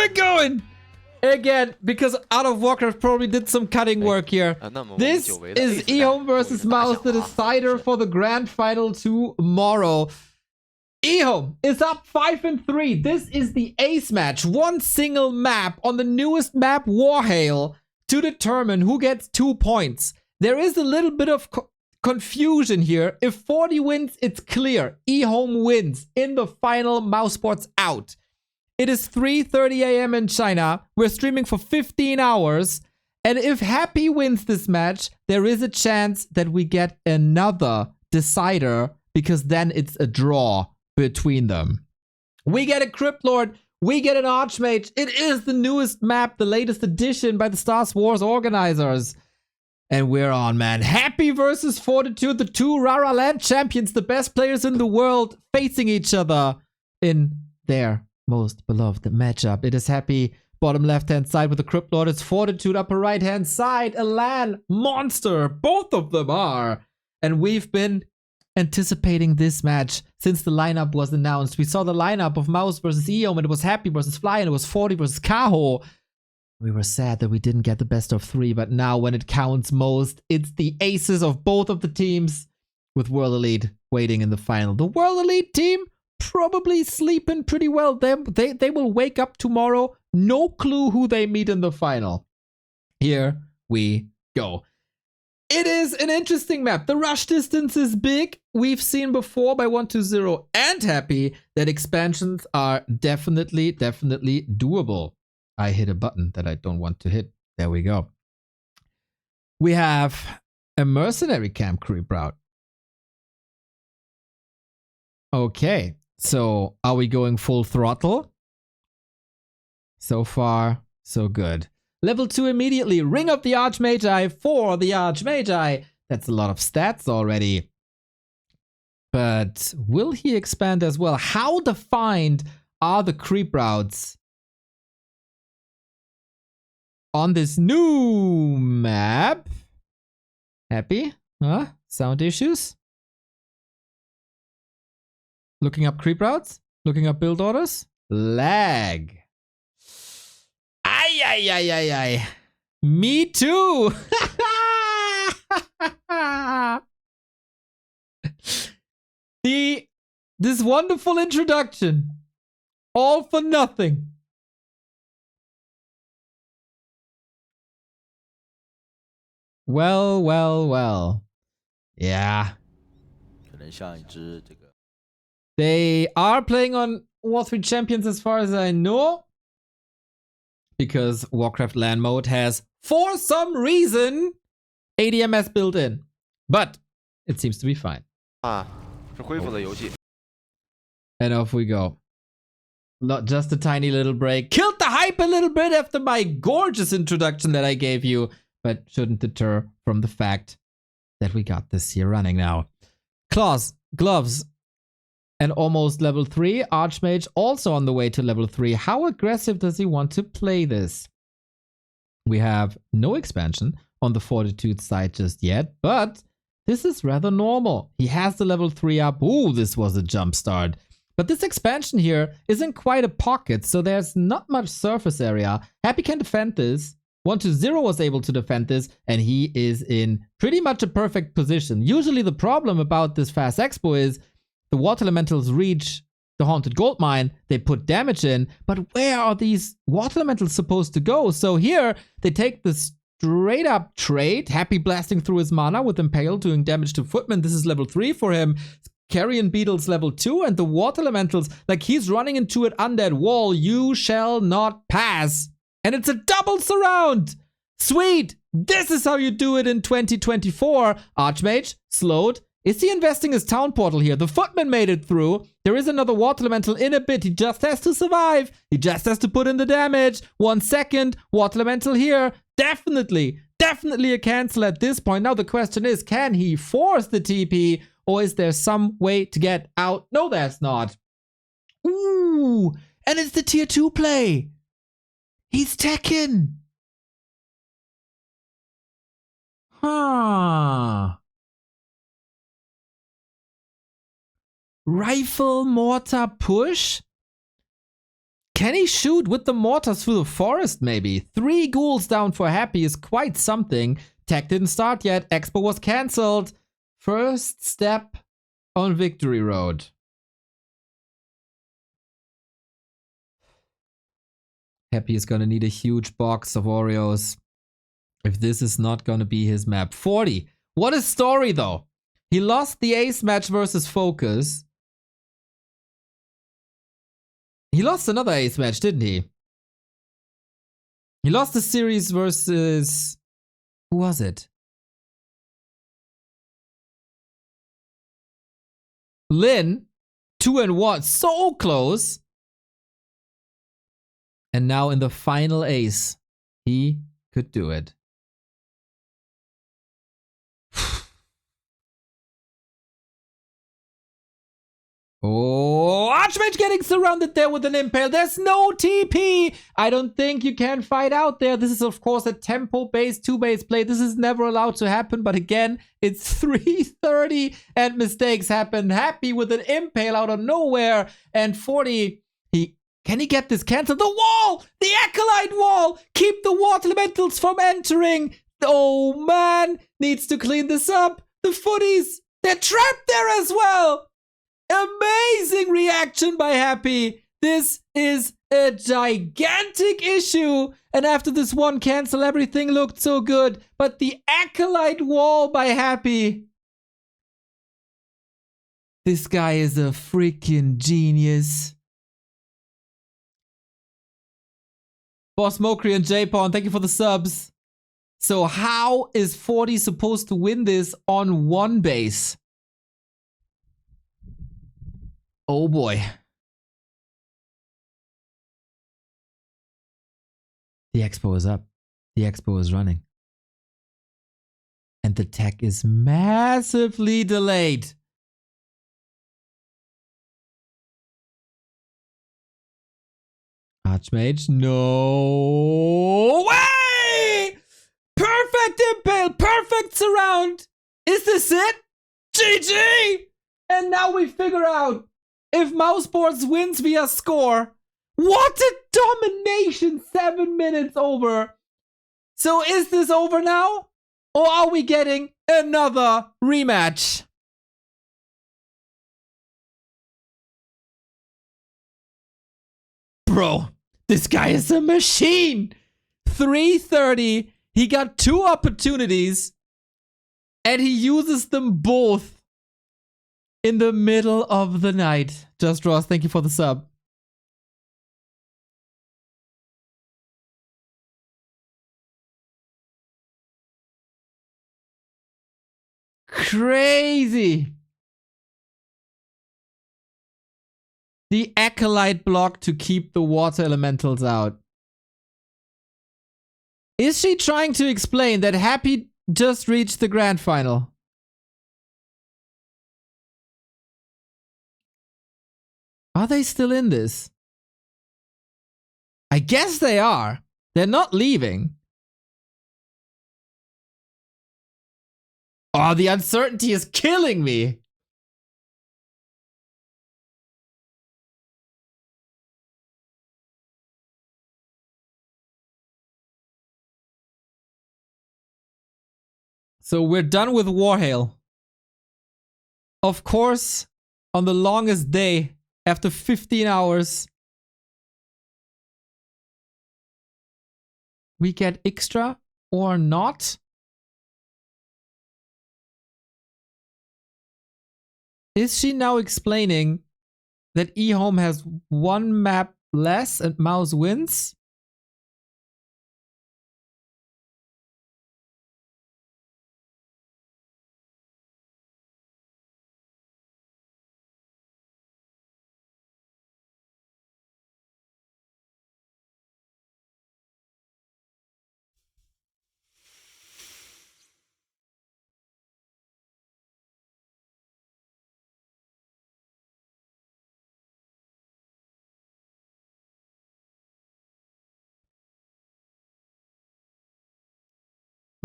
we're going! Again, because Out of Warcraft probably did some cutting work here. This is EHOME versus Mouz, the decider for the grand final tomorrow. EHOME is up 5-3. This is the ace match. One single map on the newest map, WarHail, to determine who gets 2 points. There is a little bit of confusion here. If 40 wins, it's clear. EHOME wins in the final. Mousesports out. It is 3:30 a.m. in China. We're streaming for 15 hours. And if Happy wins this match, there is a chance that we get another decider, because then it's a draw between them. We get a Crypt Lord. We get an Archmage. It is the newest map, the latest edition by the Star Wars organizers. And we're on, man. Happy versus Fortitude, the two Rara Land champions, the best players in the world, facing each other in their most beloved matchup. It is Happy bottom left-hand side with the Crypt Lord. It's Fortitude upper right-hand side. A land monster. Both of them are. And we've been anticipating this match since the lineup was announced. We saw the lineup of Mouz versus EHOME, and it was Happy versus Fly, and it was 40 versus Kaho. We were sad that we didn't get the best of 3, but now when it counts most, it's the aces of both of the teams, with World Elite waiting in the final. The World Elite team probably sleeping pretty well. They will wake up tomorrow. No clue who they meet in the final. Here we go. It is an interesting map. The rush distance is big. We've seen before by 120 and Happy that expansions are definitely doable. I hit a button that I don't want to hit. There we go. We have a mercenary camp creep route. Okay, so are we going full throttle? So far, so good. Level 2 immediately. Ring of the Archmagi for the Archmagi. That's a lot of stats already. But will he expand as well? How defined are the creep routes on this new map? Happy? Huh? Sound issues? Looking up creep routes? Looking up build orders? Lag. Ay. Me too. This wonderful introduction. All for nothing. Well. Yeah. They are playing on War3 Champions as far as I know, because Warcraft LAN mode has, for some reason, ADMS built in. But it seems to be fine. And off we go. Not just a tiny little break. Killed the hype a little bit after my gorgeous introduction that I gave you, but shouldn't deter from the fact that we got this here running now. Claws, gloves, and almost level 3. Archmage also on the way to level 3. How aggressive does he want to play this? We have no expansion on the Fortitude side just yet, but this is rather normal. He has the level 3 up. Ooh, this was a jump start. But this expansion here isn't quite a pocket, so there's not much surface area. Happy can defend this. 120 was able to defend this, and he is in pretty much a perfect position. Usually the problem about this fast expo is the water elementals reach the haunted gold mine, they put damage in, but where are these water elementals supposed to go? So here, they take the straight up trade, Happy blasting through his mana with Impale, doing damage to Footman. This is level 3 for him. Carrion Beetles level 2, and the water elementals, like he's running into an undead wall. You shall not pass. And it's a double surround. Sweet. This is how you do it in 2024. Archmage, slowed. Is he investing his town portal here? The Footman made it through. There is another water elemental in a bit. He just has to survive. He just has to put in the damage. 1 second. Water elemental here. Definitely a cancel at this point. Now the question is, can he force the TP, or is there some way to get out? No, there's not. Ooh, and it's the tier 2 play. He's Tekken. Huh. Rifle mortar push? Can he shoot with the mortars through the forest, maybe? 3 ghouls down for Happy is quite something. Tech didn't start yet. Expo was cancelled. First step on Victory Road. Happy is gonna need a huge box of Oreos if this is not gonna be his map. 40. What a story, though. He lost the ace match versus Focus. He lost another ace match, didn't he? He lost the series versus... Who was it? Lin. 2-1. So close. And now in the final ace, he could do it. Oh, Archmage getting surrounded there with an impale. There's no TP. I don't think you can fight out there. This is, of course, a tempo-based, 2-base play. This is never allowed to happen. But again, it's 3:30 and mistakes happen. Happy with an impale out of nowhere. And 40, can he get this cancelled? The wall! The Acolyte wall! Keep the water elementals from entering. Oh, man. Needs to clean this up. The footies, they're trapped there as well. Amazing reaction by Happy. This is a gigantic issue. And after this one cancel, everything looked so good. But the Acolyte wall by Happy. This guy is a freaking genius. Boss Mokri and J-Pawn, thank you for the subs. So how is 40 supposed to win this on 1 base? Oh boy. The expo is up. The expo is running. And the tech is massively delayed. Archmage, no way! Perfect impale, perfect surround. Is this it? GG! And now we figure out if Mousesports wins via score. What a domination! 7 minutes over. So is this over now? Or are we getting another rematch? Bro, this guy is a machine. 3:30. He got 2 opportunities. And he uses them both. In the middle of the night. Just Ross, thank you for the sub. Crazy. The Acolyte block to keep the water elementals out. Is she trying to explain that Happy just reached the grand final? Are they still in this? I guess they are. They're not leaving. Oh, the uncertainty is killing me. So we're done with WarHail. Of course, on the longest day. After 15 hours, we get extra or not? Is she now explaining that EHOME has 1 map less and Mouz wins?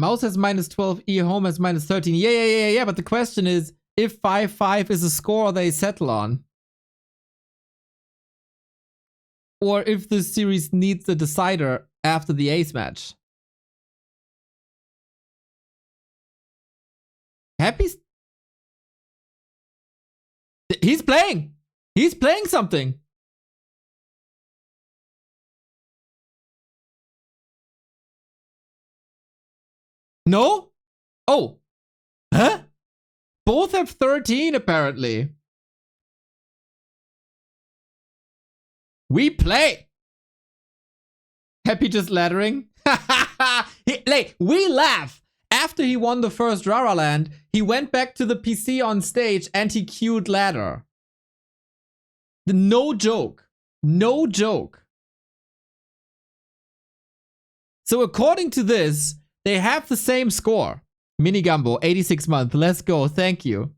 Mouz has -12, EHOME has -13. Yeah. But the question is, if 5-5 is a score they settle on. or if this series needs a decider after the ace match. Happy's... He's playing! He's playing something! No? Oh. Huh? Both have 13, apparently. We play. Happy just laddering. We laugh. After he won the first Rara land, he went back to the PC on stage and he queued ladder. No joke. No joke. So according to this, they have the same score. Mini Gumbo, 86 month. Let's go. Thank you.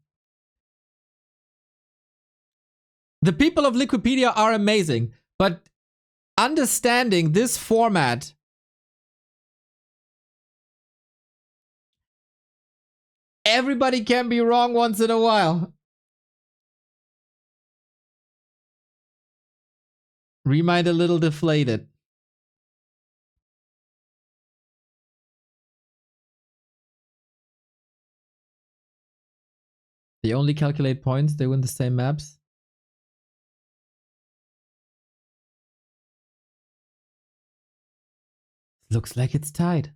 The people of Liquipedia are amazing, but understanding this format everybody can be wrong once in a while. Remind a little deflated. They only calculate points, they win the same maps. Looks like it's tied.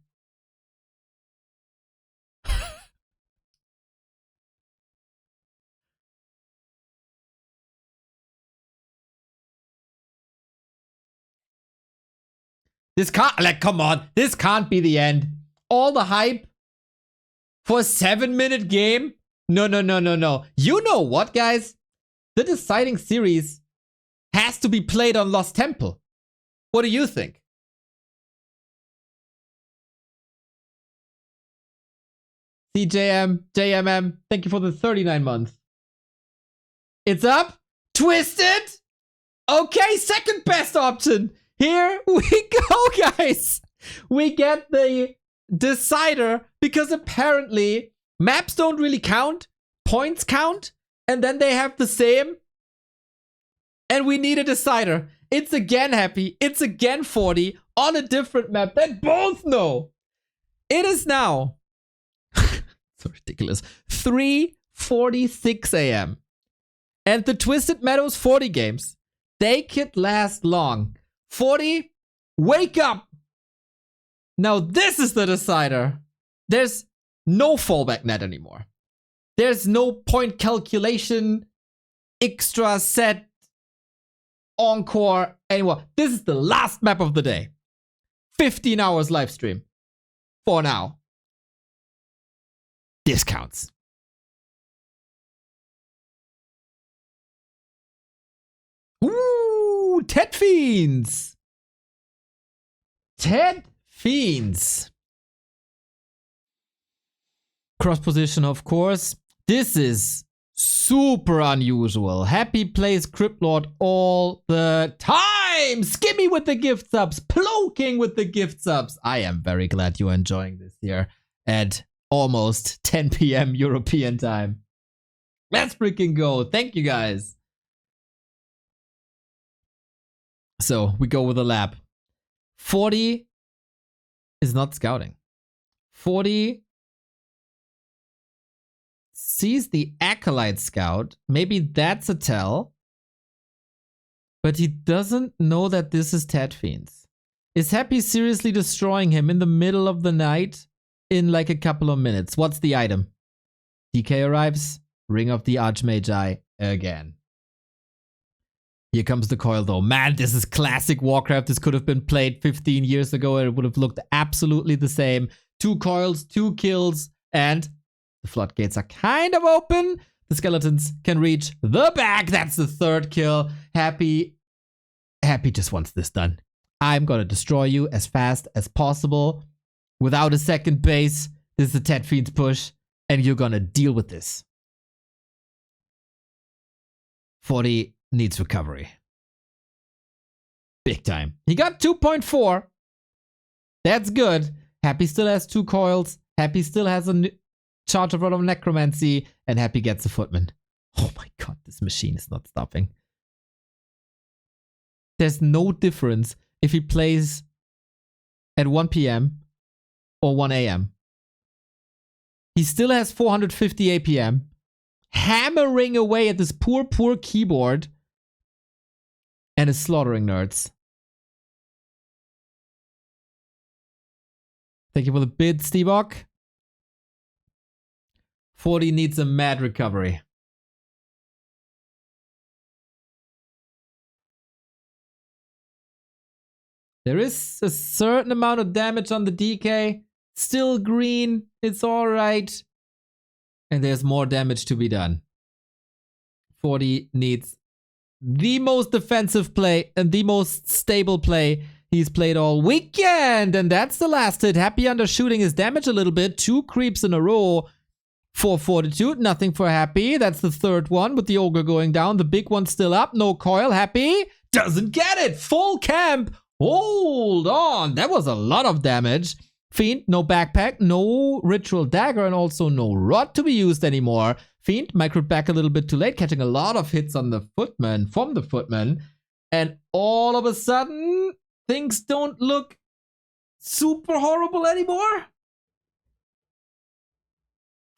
This can't, like, come on. This can't be the end. All the hype for a 7-minute game? No, no, no, no, no. You know what, guys? The deciding series has to be played on Lost Temple. What do you think? CJM, JMM, thank you for the 39 months. It's up. Twisted. Okay, second best option. Here we go, guys. We get the decider because apparently maps don't really count. Points count. And then they have the same. And we need a decider. It's again Happy. It's again 40 on a different map that both know. It is now. So ridiculous. 3:46 a.m. And the Twisted Meadows 40 games, they could last long. 40, wake up! Now this is the decider. There's no fallback net anymore. There's no point calculation, extra set, encore anymore. This is the last map of the day. 15 hours live stream. For now. Discounts. Ooh, Ted Fiends. Ted Fiends. Cross position, of course. This is super unusual. Happy plays Crypt Lord all the time. Skimmy with the gift subs. Ploking with the gift subs. I am very glad you are enjoying this here at almost 10 p.m. European time. Let's freaking go. Thank you, guys. So we go with a lap. 40 is not scouting. 40 sees the Acolyte scout. Maybe that's a tell. But he doesn't know that this is Ted Fiends. Is Happy seriously destroying him in the middle of the night in like a couple of minutes? What's the item? DK arrives. Ring of the Archmagi again. Here comes the coil though. Man, this is classic Warcraft. This could have been played 15 years ago and it would have looked absolutely the same. 2 coils, 2 kills, and the floodgates are kind of open. The skeletons can reach the back. That's the 3rd kill. Happy just wants this done. I'm gonna destroy you as fast as possible without a second base. This is a Ted Fiends push, and you're gonna deal with this. 40 needs recovery. Big time. He got 2.4. That's good. Happy still has 2 coils. Happy still has a charge of Rod of Necromancy. And Happy gets a footman. Oh my god, this machine is not stopping. there's no difference if he plays at 1 p.m. or 1 a.m. He still has 450 APM, hammering away at this poor keyboard, and is slaughtering nerds. Thank you for the bid, Stevok. 40 needs a mad recovery. There is a certain amount of damage on the DK. Still green. It's alright. And there's more damage to be done. 40 needs the most defensive play and the most stable play he's played all weekend. And that's the last hit. Happy undershooting his damage a little bit. 2 creeps in a row for Fortitude. Nothing for Happy. That's the third one with the Ogre going down. The big one's still up. No coil. Happy doesn't get it. Full camp. Hold on. That was a lot of damage. Fiend, no backpack, no ritual dagger, and also no rod to be used anymore. Fiend, micro back a little bit too late, catching a lot of hits on the footman, from the footman. And all of a sudden, things don't look super horrible anymore.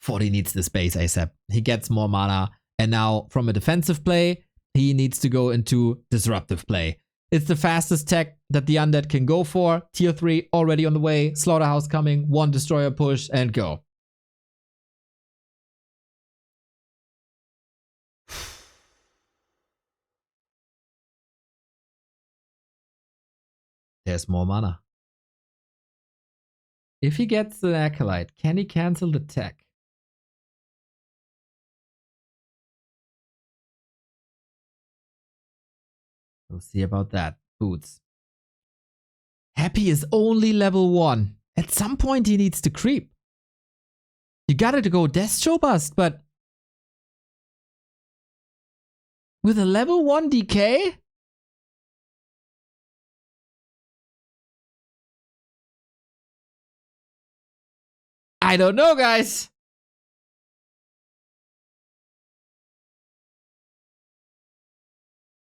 40 needs the space ASAP. He gets more mana. And now, from a defensive play, he needs to go into disruptive play. It's the fastest tech that the Undead can go for. Tier 3 already on the way. Slaughterhouse coming. 1 destroyer push and go. There's more mana. If he gets the Acolyte, can he cancel the tech? We'll see about that. Boots. Happy is only level 1. At some point he needs to creep. You gotta go Destro Bust, but with a level 1 DK? I don't know, guys.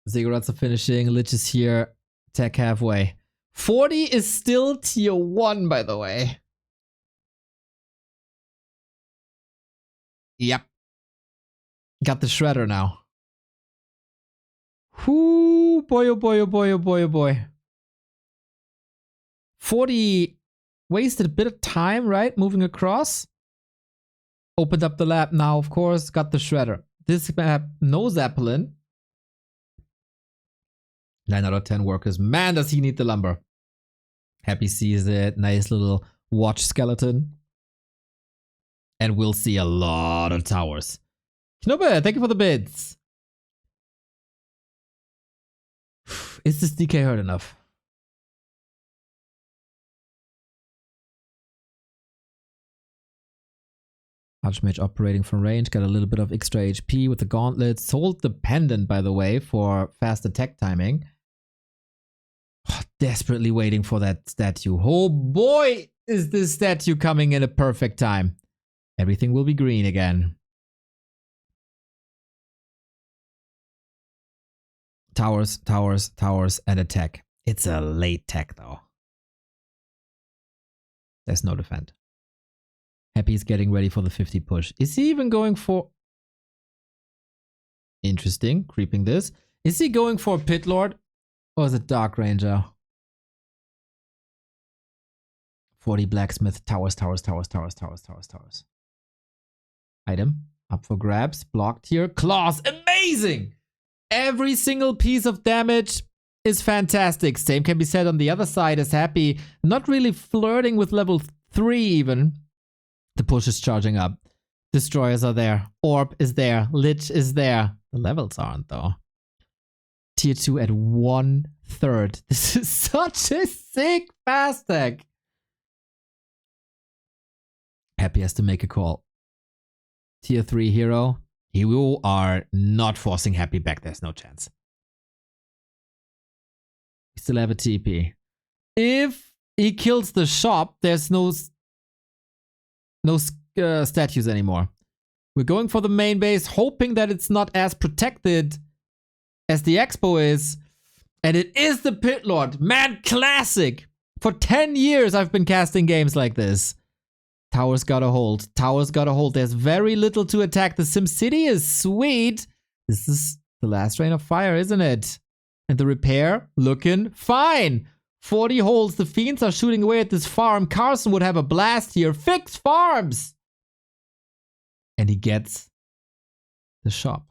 Ziggurats are finishing. Lich is here. Tech halfway. 40 is still tier 1, by the way. Yep. Got the Shredder now. Whoo, boy, oh boy, oh boy, oh boy, oh boy. 40 wasted a bit of time, right? Moving across. Opened up the lab now, of course. Got the Shredder. This map, no Zeppelin. 9 out of 10 workers. Man, does he need the lumber. Happy sees it. Nice little watch skeleton. And we'll see a lot of towers. Knobe, thank you for the bids. Is this DK hurt enough? Archmage operating from range. Got a little bit of extra HP with the gauntlet. Soul dependent, by the way, for fast attack timing. Oh, desperately waiting for that statue. Oh boy, is this statue coming in a perfect time. Everything will be green again. Towers, towers, towers, and attack. It's a late tech though. There's no defend. Happy's getting ready for the 50 push. Is he even going for... Interesting, creeping this. Is he going for Pit Lord? Or is it Dark Ranger? 40 Blacksmith. Towers, towers, towers, towers, towers, towers, towers. Item. Up for grabs. Blocked here. Claws. Amazing! Every single piece of damage is fantastic. Same can be said on the other side as Happy. Not really flirting with level 3 even. The push is charging up. Destroyers are there. Orb is there. Lich is there. The levels aren't though. Tier 2 at 1/3. This is such a sick fast tech. Happy has to make a call. Tier 3 hero. You are not forcing Happy back. There's no chance. We still have a TP. If he kills the shop, there's no statues anymore. We're going for the main base, hoping that it's not as protected as the expo is. And it is the Pit Lord. Man, classic. For 10 years, I've been casting games like this. Towers gotta hold. Towers gotta hold. There's very little to attack. The SimCity is sweet. This is the last Rain of Fire, isn't it? And the repair looking fine. 40 holds. The Fiends are shooting away at this farm. Carson would have a blast here. Fix farms! And he gets the shop.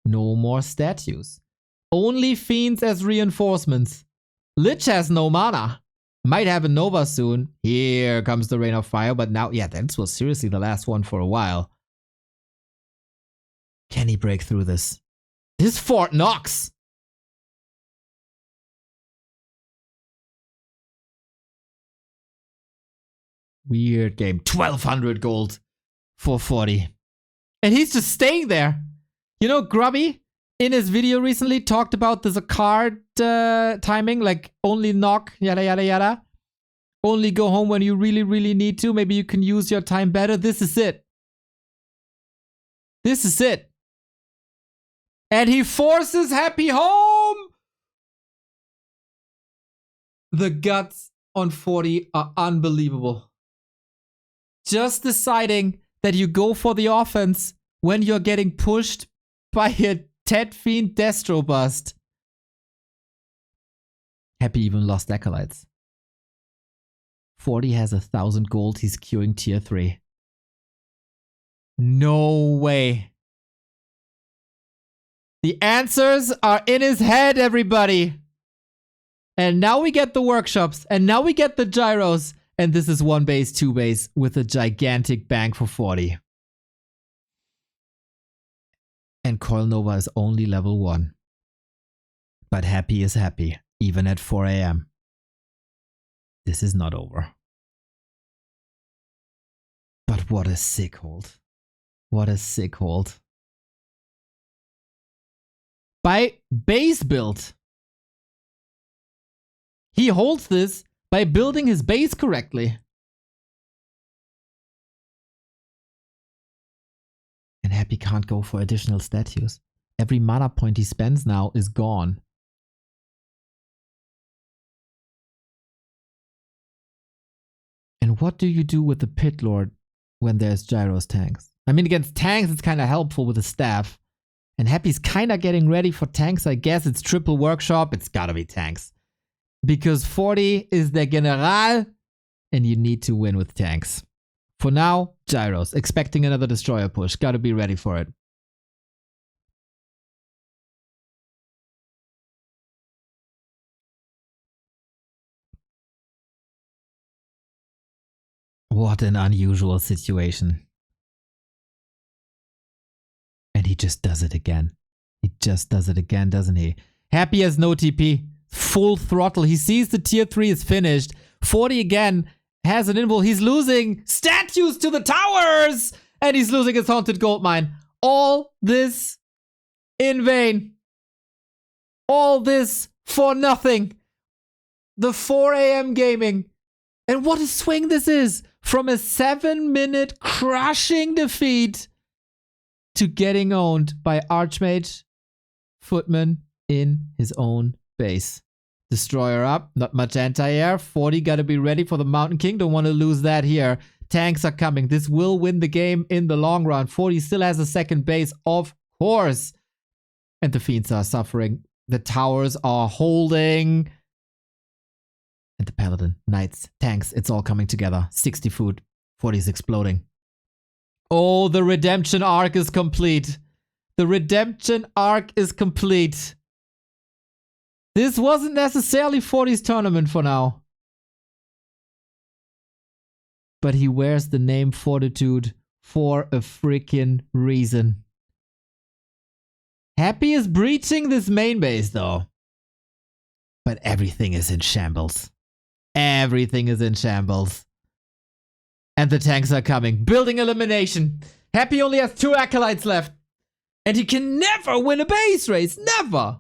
No more statues. Only Fiends as reinforcements. Lich has no mana. Might have a Nova soon. Here comes the Rain of Fire, but now, yeah, that was seriously the last one for a while. Can he break through this? This Fort Knox! Weird game. 1200 gold for 40. And he's just staying there. You know, Grubby, in his video recently, talked about there's a card timing, like only knock, yada, yada, yada. Only go home when you really, really need to. Maybe you can use your time better. This is it. This is it. And he forces Happy home! The guts on 40 are unbelievable. Just deciding that you go for the offense when you're getting pushed by a Ted Fiend Destro bust. Happy even lost acolytes. 40 has 1,000 gold. He's queuing tier 3. No way. The answers are in his head, everybody. And now we get the workshops. And now we get the gyros. And this is 1 base, 2 base with a gigantic bank for 40. And Coil Nova is only level 1. But Happy is happy, even at 4 AM. This is not over. But what a sick hold. What a sick hold. By base build. He holds this by building his base correctly. And Happy can't go for additional statues. Every mana point he spends now is gone. And what do you do with the Pit Lord when there's Gyros tanks? I mean, against tanks, it's kind of helpful with the staff. And Happy's kind of getting ready for tanks. I guess it's triple workshop. It's gotta be tanks. Because 40 is the General, and you need to win with tanks. For now, Gyros. Expecting another destroyer push. Gotta be ready for it. What an unusual situation. And he just does it again. He just does it again, doesn't he? Happy has no TP. Full throttle. He sees the tier 3 is finished. 40 again has an invul. He's losing statues to the towers. And he's losing his haunted gold mine. All this in vain. All this for nothing. The 4 AM gaming. And what a swing this is. From a 7-minute crushing defeat to getting owned by Archmage Footman in his own base. Destroyer up, not much anti-air. 40 gotta be ready for the Mountain King. Don't want to lose that here. Tanks are coming. This will win the game in the long run. 40 still has a second base, of course. And the Fiends are suffering. The towers are holding. And the Paladin, Knights, tanks, it's all coming together. 60 food. 40 is exploding. Oh, the redemption arc is complete. The redemption arc is complete. This wasn't necessarily 40's tournament for now. But he wears the name Fortitude for a freaking reason. Happy is breaching this main base though. But everything is in shambles. Everything is in shambles. And the tanks are coming. Building elimination. Happy only has 2 acolytes left. And he can never win a base race. Never.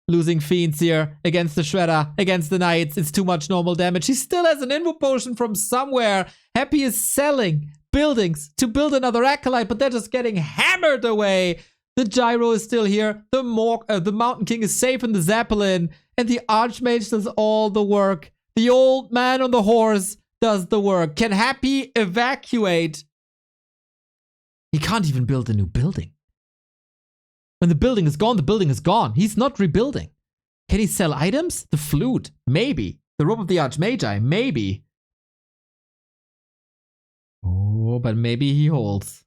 Losing Fiends here against the Shredder, against the Knights. It's too much normal damage. He still has an Invo Potion from somewhere. Happy is selling buildings to build another acolyte, but they're just getting hammered away The gyro is still here. The Mountain King is safe in the Zeppelin. And the Archmage does all the work. The old man on the horse does the work. Can Happy evacuate? He can't even build a new building. When the building is gone, the building is gone. He's not rebuilding. Can he sell items? The flute? Maybe. The robe of the Archmagi? Maybe. Oh, but maybe he holds.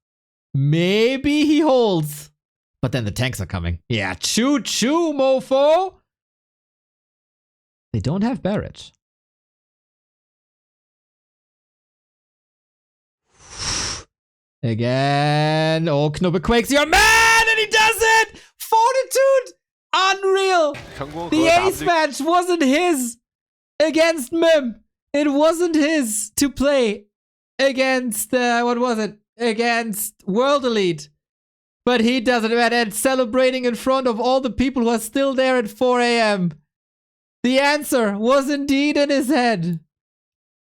Maybe he holds. But then the tanks are coming. Yeah, choo-choo, mofo! They don't have barrage. Again. Oh, Knubbe quakes your man! And he does it! Fortitude! Unreal! The ace match wasn't his against Mim. It wasn't his to play against, what was it? Against World Elite. But he does it, man, and celebrating in front of all the people who are still there at 4 a.m. The answer was indeed in his head.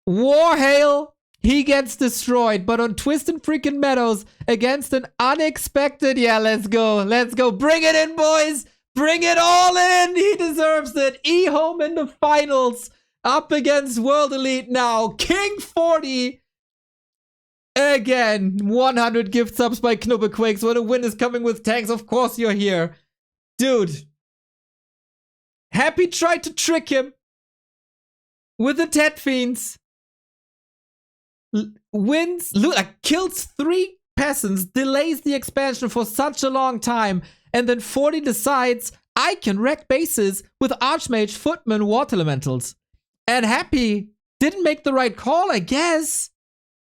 WarHail, he gets destroyed, but on Twisted freaking Meadows against an unexpected, yeah, let's go. Bring it in, boys. Bring it all in. He deserves it. EHOME in the finals up against World Elite now. King 40. Again, 100 gift subs by Knubbe Quakes. When a win is coming with tanks, of course you're here. Dude. Happy tried to trick him with the Tet Fiends. Wins, kills 3 peasants, delays the expansion for such a long time, and then 40 decides, I can wreck bases with Archmage, Footman, Water Elementals. And Happy didn't make the right call, I guess.